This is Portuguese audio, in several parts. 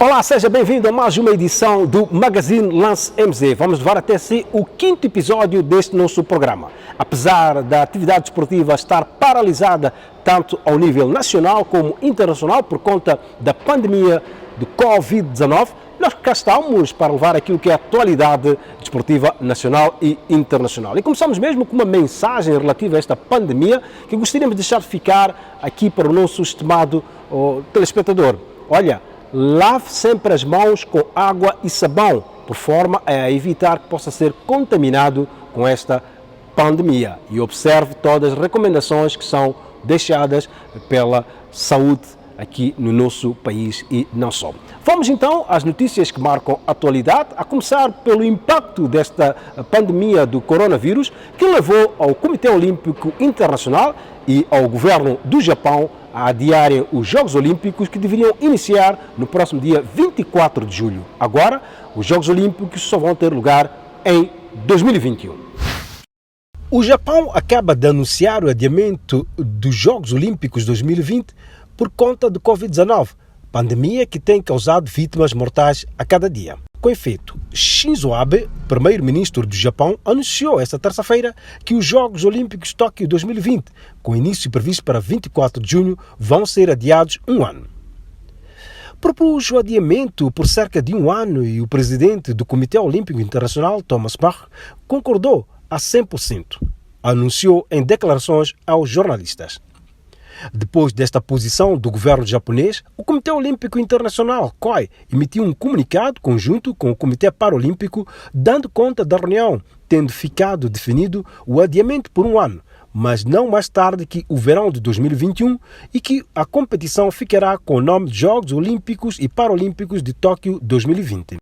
Olá, seja bem-vindo a mais uma edição do Magazine Lance MZ. Vamos levar até si o 5º episódio deste nosso programa. Apesar da atividade esportiva estar paralisada tanto ao nível nacional como internacional por conta da pandemia do Covid-19, nós cá estamos para levar aquilo que é a atualidade desportiva nacional e internacional. E começamos mesmo com uma mensagem relativa a esta pandemia que gostaríamos de deixar ficar aqui para o nosso estimado telespectador. Olha, lave sempre as mãos com água e sabão, por forma a evitar que possa ser contaminado com esta pandemia. E observe todas as recomendações que são deixadas pela saúde aqui no nosso país e não só. Vamos então às notícias que marcam a atualidade, a começar pelo impacto desta pandemia do coronavírus que levou ao Comitê Olímpico Internacional e ao governo do Japão a adiarem os Jogos Olímpicos que deveriam iniciar no próximo dia 24 de julho. Agora, os Jogos Olímpicos só vão ter lugar em 2021. O Japão acaba de anunciar o adiamento dos Jogos Olímpicos 2020 por conta do Covid-19, pandemia que tem causado vítimas mortais a cada dia. Com efeito, Shinzo Abe, primeiro-ministro do Japão, anunciou esta terça-feira que os Jogos Olímpicos Tóquio 2020, com início previsto para 24 de junho, vão ser adiados um ano. Propôs o adiamento por cerca de um ano e o presidente do Comitê Olímpico Internacional, Thomas Bach, concordou a 100%, anunciou em declarações aos jornalistas. Depois desta posição do governo japonês, o Comitê Olímpico Internacional, COI, emitiu um comunicado conjunto com o Comitê Paralímpico, dando conta da reunião, tendo ficado definido o adiamento por um ano, mas não mais tarde que o verão de 2021 e que a competição ficará com o nome de Jogos Olímpicos e Paralímpicos de Tóquio 2020.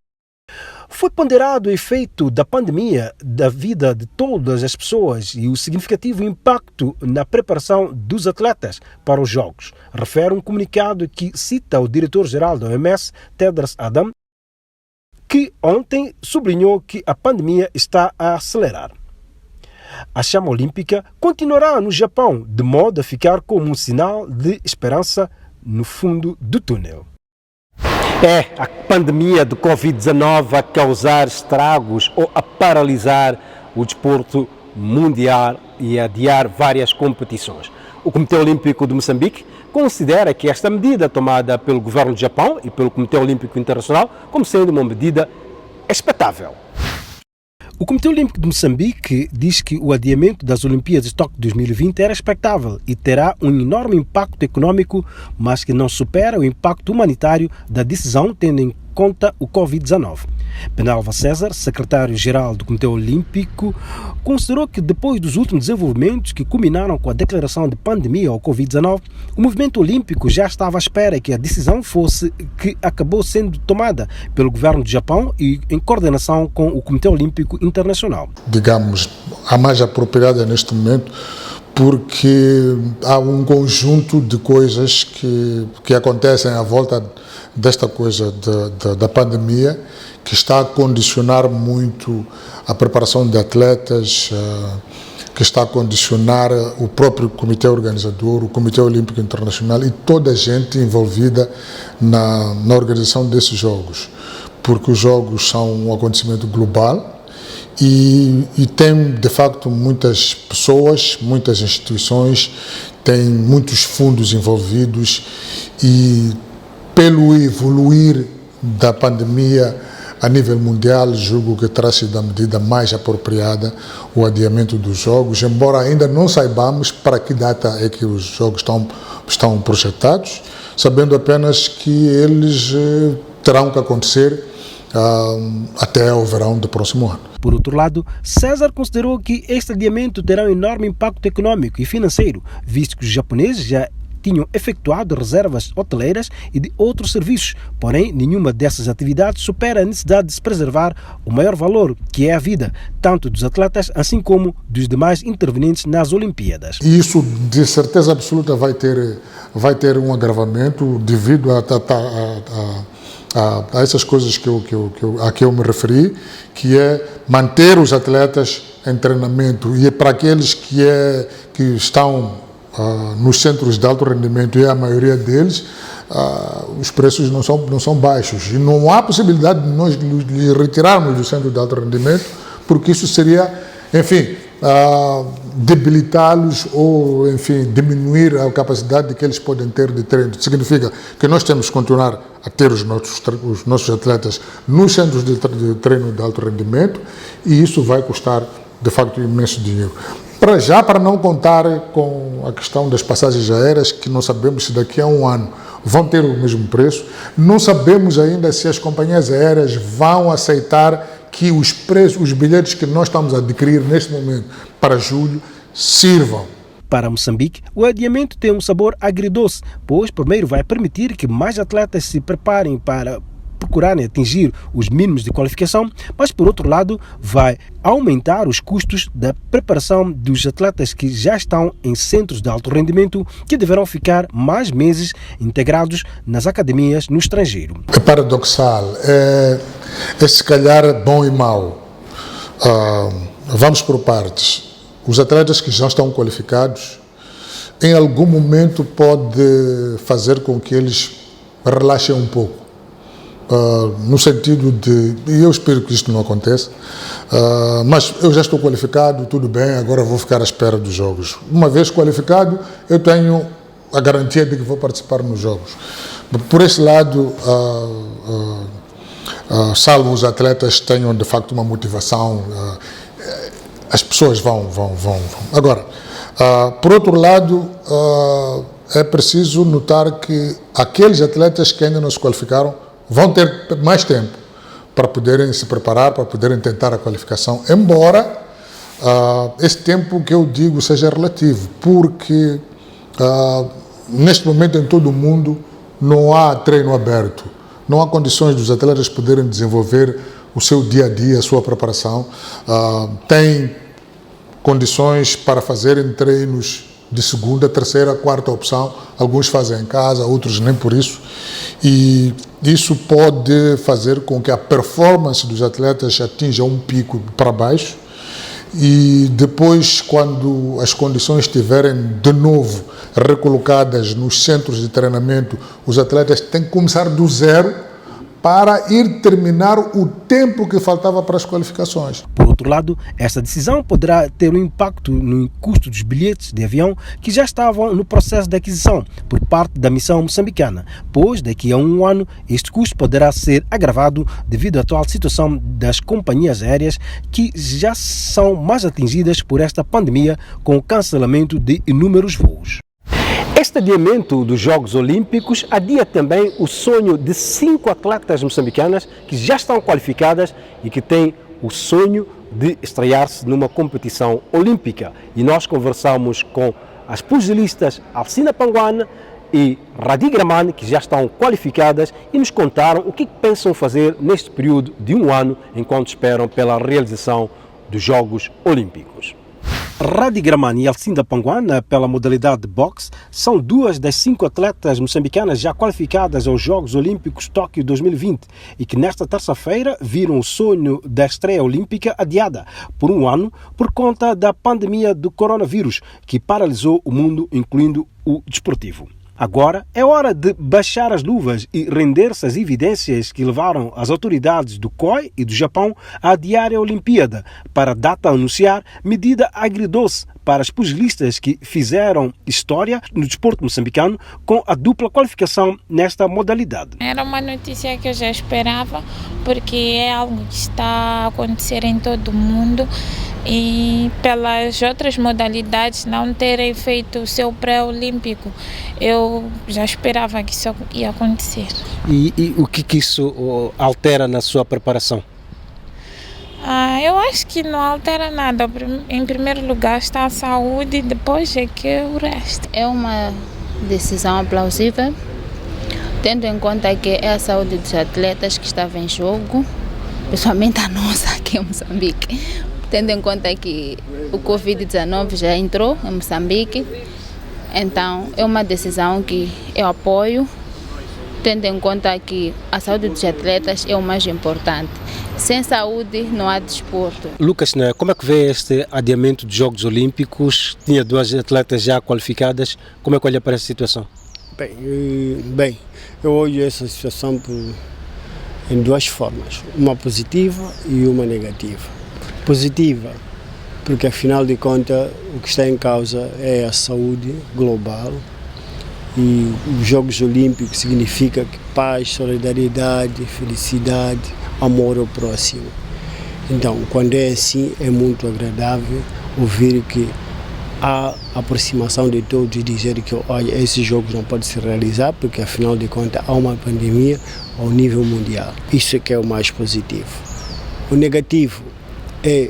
Foi ponderado o efeito da pandemia da vida de todas as pessoas e o significativo impacto na preparação dos atletas para os Jogos, refere um comunicado que cita o diretor-geral da OMS, Tedros Adhanom, que ontem sublinhou que a pandemia está a acelerar. A chama olímpica continuará no Japão, de modo a ficar como um sinal de esperança no fundo do túnel. É a pandemia do Covid-19 a causar estragos ou a paralisar o desporto mundial e a adiar várias competições. O Comitê Olímpico de Moçambique considera que esta medida tomada pelo governo do Japão e pelo Comitê Olímpico Internacional como sendo uma medida expectável. O Comitê Olímpico de Moçambique diz que o adiamento das Olimpíadas de Tóquio 2020 era expectável e terá um enorme impacto econômico, mas que não supera o impacto humanitário da decisão, tendo em conta o Covid-19. Penalva César, secretário-geral do Comitê Olímpico, considerou que depois dos últimos desenvolvimentos que culminaram com a declaração de pandemia ao Covid-19, o movimento olímpico já estava à espera que a decisão fosse que acabou sendo tomada pelo governo do Japão e em coordenação com o Comitê Olímpico Internacional. Digamos, a mais apropriada neste momento, porque há um conjunto de coisas que acontecem à volta desta coisa da pandemia que está a condicionar muito a preparação de atletas, que está a condicionar o próprio comitê organizador, o Comitê Olímpico Internacional e toda a gente envolvida na organização desses jogos, porque os jogos são um acontecimento global e tem, de facto, muitas pessoas, muitas instituições, tem muitos fundos envolvidos e, pelo evoluir da pandemia a nível mundial, julgo que terá sido a medida mais apropriada o adiamento dos jogos, embora ainda não saibamos para que data é que os jogos estão projetados, sabendo apenas que eles terão que acontecer até o verão do próximo ano. Por outro lado, César considerou que este adiamento terá um enorme impacto econômico e financeiro, visto que os japoneses já tinham efetuado reservas hoteleiras e de outros serviços, porém nenhuma dessas atividades supera a necessidade de se preservar o maior valor, que é a vida, tanto dos atletas assim como dos demais intervenientes nas Olimpíadas. E isso, de certeza absoluta, vai ter um agravamento devido a essas coisas a que eu me referi, que é manter os atletas em treinamento, e para aqueles que estão nos centros de alto rendimento, e a maioria deles, os preços não são baixos. E não há possibilidade de nós lhe retirarmos do centro de alto rendimento, porque isso seria, enfim, debilitá-los ou, enfim, diminuir a capacidade que eles podem ter de treino. Significa que nós temos que continuar a ter os nossos atletas nos centros de treino de alto rendimento, e isso vai custar, de facto, imenso dinheiro. Para não contar com a questão das passagens aéreas, que não sabemos se daqui a um ano vão ter o mesmo preço, não sabemos ainda se as companhias aéreas vão aceitar que os bilhetes que nós estamos a adquirir neste momento para julho sirvam. Para Moçambique, o adiamento tem um sabor agridoce, pois primeiro vai permitir que mais atletas se preparem para procurarem atingir os mínimos de qualificação, mas por outro lado vai aumentar os custos da preparação dos atletas que já estão em centros de alto rendimento, que deverão ficar mais meses integrados nas academias no estrangeiro. É paradoxal, é se calhar bom e mau. Vamos por partes. Os atletas que já estão qualificados, em algum momento pode fazer com que eles relaxem um pouco. No sentido de, e eu espero que isto não aconteça, mas eu já estou qualificado, tudo bem, agora vou ficar à espera dos jogos. Uma vez qualificado, eu tenho a garantia de que vou participar nos jogos. Por esse lado, salvo os atletas tenham de facto uma motivação, as pessoas vão. Agora, por outro lado, é preciso notar que aqueles atletas que ainda não se qualificaram vão ter mais tempo para poderem se preparar, para poderem tentar a qualificação, embora esse tempo que eu digo seja relativo, porque neste momento em todo o mundo não há treino aberto, não há condições dos atletas poderem desenvolver o seu dia a dia, a sua preparação. Tem condições para fazerem treinos de segunda, terceira, quarta opção, alguns fazem em casa, outros nem por isso, e isso pode fazer com que a performance dos atletas atinja um pico para baixo, e depois, quando as condições estiverem de novo recolocadas nos centros de treinamento, os atletas têm que começar do zero para ir terminar o tempo que faltava para as qualificações. Por outro lado, esta decisão poderá ter um impacto no custo dos bilhetes de avião que já estavam no processo de aquisição por parte da missão moçambicana, pois daqui a um ano este custo poderá ser agravado devido à atual situação das companhias aéreas, que já são mais atingidas por esta pandemia com o cancelamento de inúmeros voos. Este adiamento dos Jogos Olímpicos adia também o sonho de 5 atletas moçambicanas que já estão qualificadas e que têm o sonho de estrear-se numa competição olímpica. E nós conversamos com as pugilistas Alcina Panguana e Radi Gramani, que já estão qualificadas, e nos contaram o que pensam fazer neste período de um ano, enquanto esperam pela realização dos Jogos Olímpicos. Radi Gramani e Alcinda Panguana, pela modalidade de boxe, são 2 das 5 atletas moçambicanas já qualificadas aos Jogos Olímpicos Tóquio 2020 e que nesta terça-feira viram o sonho da estreia olímpica adiada por um ano por conta da pandemia do coronavírus, que paralisou o mundo, incluindo o desportivo. Agora é hora de baixar as luvas e render-se às evidências que levaram as autoridades do COI e do Japão a adiar a Olimpíada, para a data a anunciar medida agridoce para as pugilistas que fizeram história no desporto moçambicano com a dupla qualificação nesta modalidade. Era uma notícia que eu já esperava, porque é algo que está a acontecer em todo o mundo, e pelas outras modalidades não terem feito o seu pré-olímpico, eu já esperava que isso ia acontecer. E o que isso altera na sua preparação? Eu acho que não altera nada. Em primeiro lugar está a saúde, depois é que o resto. É uma decisão plausível, tendo em conta que é a saúde dos atletas que estava em jogo, principalmente a nossa aqui em Moçambique. Tendo em conta que o Covid-19 já entrou em Moçambique, então é uma decisão que eu apoio, tendo em conta que a saúde dos atletas é o mais importante. Sem saúde não há desporto. Lucas, né, como é que vê este adiamento dos Jogos Olímpicos? Tinha duas atletas já qualificadas. Como é que olha para essa situação? Bem, eu olho essa situação em duas formas, uma positiva e uma negativa. Positiva, porque afinal de contas o que está em causa é a saúde global e os Jogos Olímpicos significa que paz, solidariedade, felicidade, amor ao próximo. Então, quando é assim, é muito agradável ouvir que há aproximação de todos e dizer que olha, esses jogos não podem se realizar porque afinal de contas há uma pandemia ao nível mundial. Isso é que é o mais positivo. O negativo é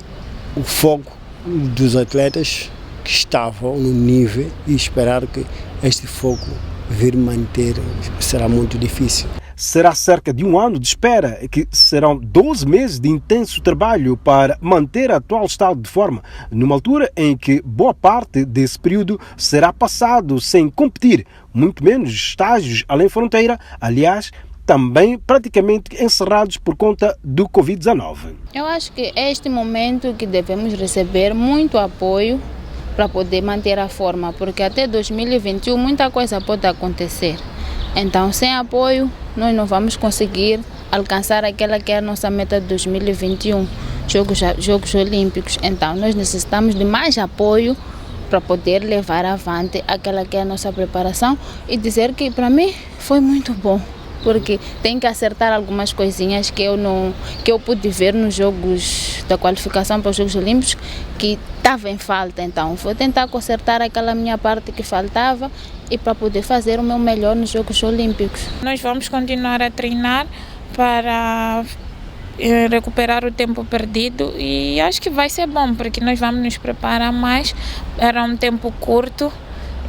o foco dos atletas que estavam no nível e esperar que este foco vir manter será muito difícil. Será cerca de um ano de espera, que serão 12 meses de intenso trabalho para manter o atual estado de forma, numa altura em que boa parte desse período será passado sem competir, muito menos estágios além fronteira, aliás, também praticamente encerrados por conta do Covid-19. Eu acho que é este momento que devemos receber muito apoio para poder manter a forma, porque até 2021 muita coisa pode acontecer. Então, sem apoio, nós não vamos conseguir alcançar aquela que é a nossa meta de 2021, Jogos Olímpicos. Então, nós necessitamos de mais apoio para poder levar avante aquela que é a nossa preparação e dizer que, para mim, foi muito bom, porque tem que acertar algumas coisinhas que eu pude ver nos jogos da qualificação para os Jogos Olímpicos que estava em falta. Então, vou tentar consertar aquela minha parte que faltava e para poder fazer o meu melhor nos Jogos Olímpicos. Nós vamos continuar a treinar para recuperar o tempo perdido e acho que vai ser bom, porque nós vamos nos preparar mais, era um tempo curto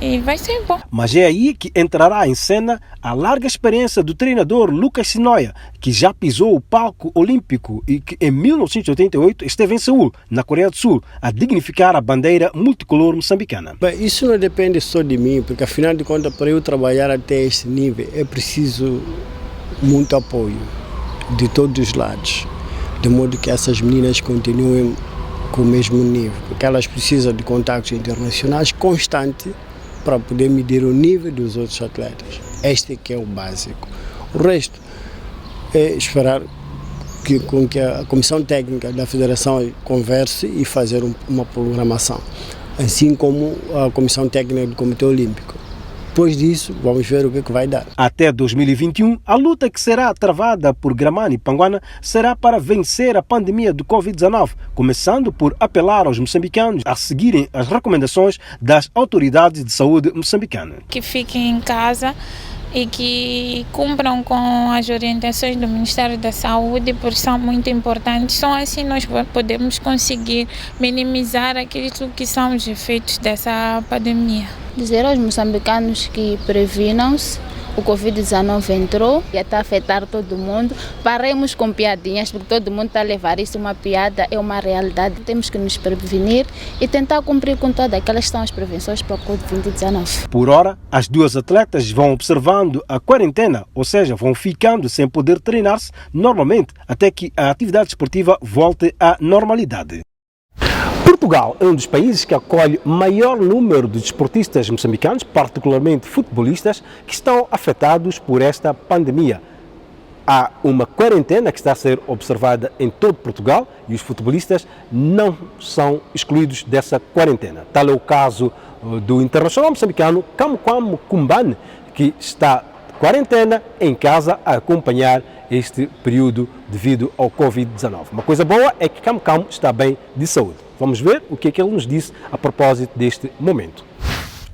e vai ser bom. Mas é aí que entrará em cena a larga experiência do treinador Lucas Sinoia, que já pisou o palco olímpico e que em 1988 esteve em Seul, na Coreia do Sul, a dignificar a bandeira multicolor moçambicana. Bem, isso não depende só de mim, porque afinal de contas, para eu trabalhar até este nível, é preciso muito apoio de todos os lados, de modo que essas meninas continuem com o mesmo nível, porque elas precisam de contactos internacionais constantes para poder medir o nível dos outros atletas. Este que é o básico. O resto é esperar com que a Comissão Técnica da Federação converse e fazer uma programação, assim como a Comissão Técnica do Comitê Olímpico. Depois disso, vamos ver o que vai dar. Até 2021, a luta que será travada por Dramani Panguana será para vencer a pandemia do Covid-19, começando por apelar aos moçambicanos a seguirem as recomendações das autoridades de saúde moçambicanas. Que fiquem em casa e que cumpram com as orientações do Ministério da Saúde, porque são muito importantes. Só assim nós podemos conseguir minimizar aquilo que são os efeitos dessa pandemia. Dizer aos moçambicanos que previnam-se, o Covid-19 entrou e está a afetar todo mundo. Paremos com piadinhas, porque todo mundo está a levar isso uma piada, é uma realidade. Temos que nos prevenir e tentar cumprir com todas aquelas que são as prevenções para o Covid-19. Por hora, as duas atletas vão observando a quarentena, ou seja, vão ficando sem poder treinar-se normalmente até que a atividade esportiva volte à normalidade. Portugal é um dos países que acolhe maior número de desportistas moçambicanos, particularmente futebolistas, que estão afetados por esta pandemia. Há uma quarentena que está a ser observada em todo Portugal e os futebolistas não são excluídos dessa quarentena. Tal é o caso do internacional moçambicano Kamkwam Kumban, que está de quarentena em casa a acompanhar este período devido ao Covid-19. Uma coisa boa é que Kamkwam está bem de saúde. Vamos ver o que é que ele nos disse a propósito deste momento.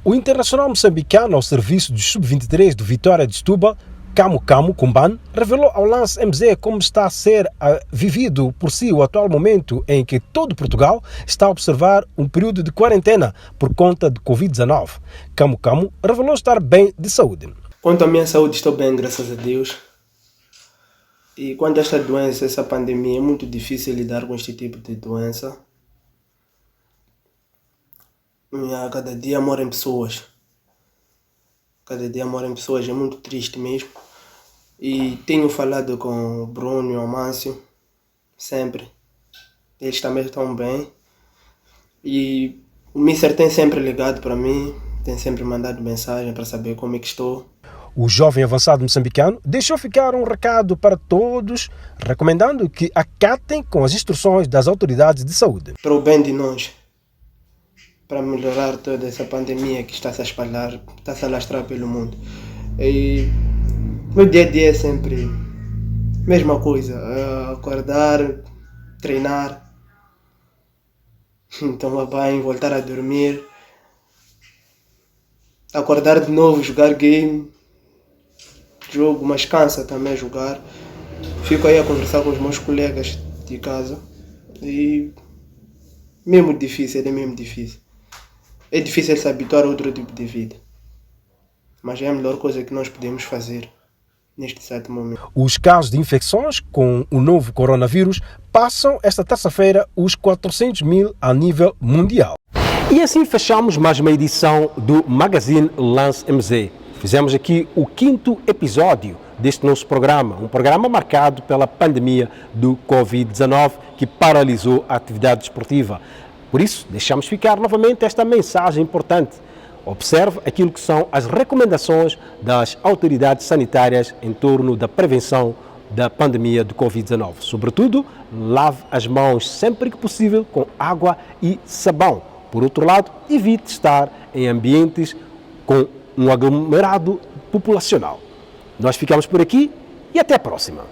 O internacional moçambicano ao serviço do Sub-23 do Vitória de Setúbal, Kamkwam Kumban, revelou ao Lance MZ como está a ser vivido por si o atual momento em que todo Portugal está a observar um período de quarentena por conta de Covid-19. Kamkwam revelou estar bem de saúde. Quanto à minha saúde, estou bem, graças a Deus. E quanto a esta doença, essa pandemia, é muito difícil lidar com este tipo de doença. Cada dia morrem pessoas. Cada dia morrem pessoas, é muito triste mesmo. E tenho falado com o Bruno e o Márcio, sempre. Eles também estão bem. E o Mister tem sempre ligado para mim, tem sempre mandado mensagem para saber como é que estou. O jovem avançado moçambicano deixou ficar um recado para todos, recomendando que acatem com as instruções das autoridades de saúde. Para o bem de nós, para melhorar toda essa pandemia que está a se espalhar, está a se alastrar pelo mundo. E no dia a dia é sempre a mesma coisa, acordar, treinar, tomar banho, voltar a dormir, acordar de novo, jogar game, jogo, mas cansa também jogar. Fico aí a conversar com os meus colegas de casa e mesmo difícil, é mesmo difícil. É difícil se habituar a outro tipo de vida, mas é a melhor coisa que nós podemos fazer neste certo momento. Os casos de infecções com o novo coronavírus passam esta terça-feira os 400 mil a nível mundial. E assim fechamos mais uma edição do Magazine Lance MZ. Fizemos aqui o 5º episódio deste nosso programa, um programa marcado pela pandemia do Covid-19 que paralisou a atividade desportiva. Por isso, deixamos ficar novamente esta mensagem importante. Observe aquilo que são as recomendações das autoridades sanitárias em torno da prevenção da pandemia do Covid-19. Sobretudo, lave as mãos sempre que possível com água e sabão. Por outro lado, evite estar em ambientes com um aglomerado populacional. Nós ficamos por aqui e até a próxima.